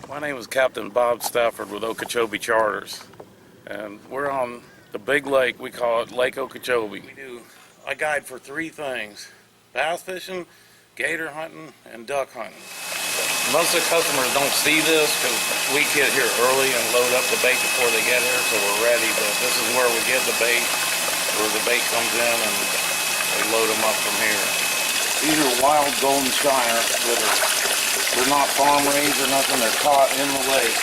My name is Captain Bob Stafford with Okeechobee Charters, and we're on the big lake. We call it Lake Okeechobee. I guide for three things: bass fishing, gator hunting, and duck hunting. Most of the customers don't see this because we get here early and load up the bait before they get here, so we're ready, but this is where we get the bait, where the bait comes in and we load them up from here. These are wild golden shiner that they're not farm raised or nothing, they're caught in the lake.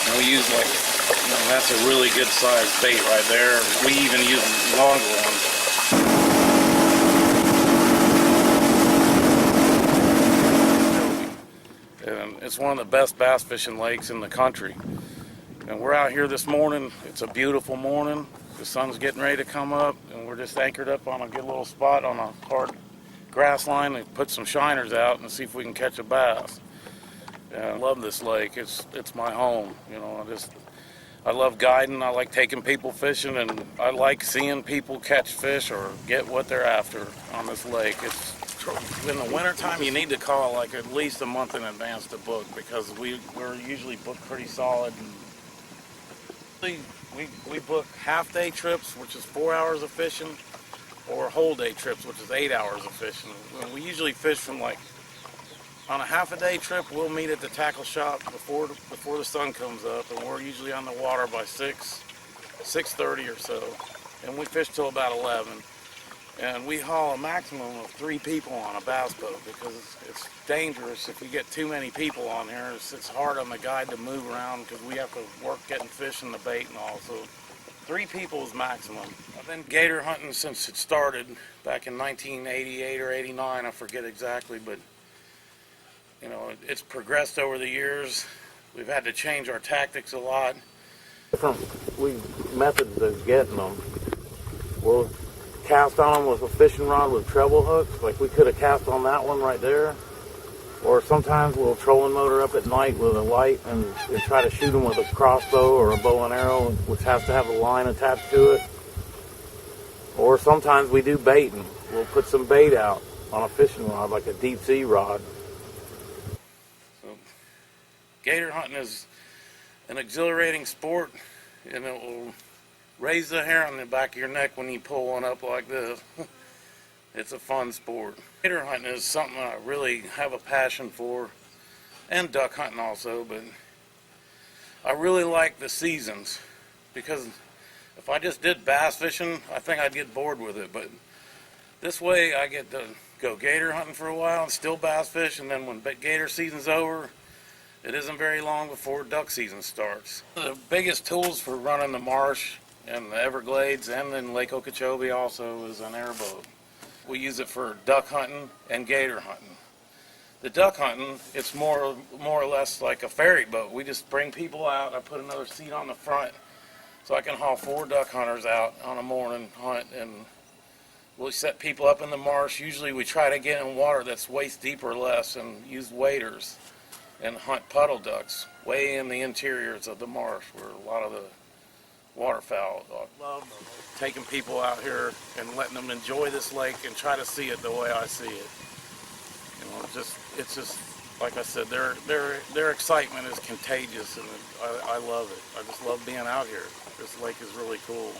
And we use that's a really good sized bait right there. We even use longer ones. And it's one of the best bass fishing lakes in the country. And we're out here this morning. It's a beautiful morning. The sun's getting ready to come up, and we're just anchored up on a good little spot on a hard grass line and put some shiners out and see if we can catch a bass. And I love this lake. It's my home. I love guiding. I like taking people fishing, and I like seeing people catch fish or get what they're after on this lake. In the wintertime, you need to call at least a month in advance to book, because we're usually booked pretty solid. We book half-day trips, which is 4 hours of fishing, or whole-day trips, which is 8 hours of fishing. And we usually fish from on a half-a-day trip, we'll meet at the tackle shop before the sun comes up, and we're usually on the water by 6:30 or so, and we fish till about 11. And we haul a maximum of 3 people on a bass boat, because it's dangerous if we get too many people on here. It's hard on the guide to move around because we have to work getting fish in the bait and all. So 3 people is maximum. I've been gator hunting since it started back in 1988 or 89, I forget exactly, but it's progressed over the years. We've had to change our tactics a lot. Different methods of getting them. We'll cast on them with a fishing rod with treble hooks, like we could have cast on that one right there. Or sometimes we'll trolling motor up at night with a light and try to shoot them with a crossbow or a bow and arrow, which has to have a line attached to it. Or sometimes we do baiting. We'll put some bait out on a fishing rod, like a deep sea rod. So, gator hunting is an exhilarating sport, and it will raise the hair on the back of your neck when you pull one up like this. It's a fun sport. Gator hunting is something I really have a passion for, and duck hunting also, but I really like the seasons, because if I just did bass fishing, I think I'd get bored with it. But this way I get to go gator hunting for a while and still bass fish, and then when gator season's over, it isn't very long before duck season starts. The biggest tools for running the marsh and the Everglades and then Lake Okeechobee also is an airboat. We use it for duck hunting and gator hunting. The duck hunting, it's more or less like a ferry boat. We just bring people out. I put another seat on the front so I can haul 4 duck hunters out on a morning hunt, and we'll set people up in the marsh. Usually we try to get in water that's waist deep or less and use waders and hunt puddle ducks way in the interiors of the marsh where a lot of the waterfowl. I love taking people out here and letting them enjoy this lake and try to see it the way I see it. It's just like I said, their excitement is contagious, and I love it. I just love being out here. This lake is really cool.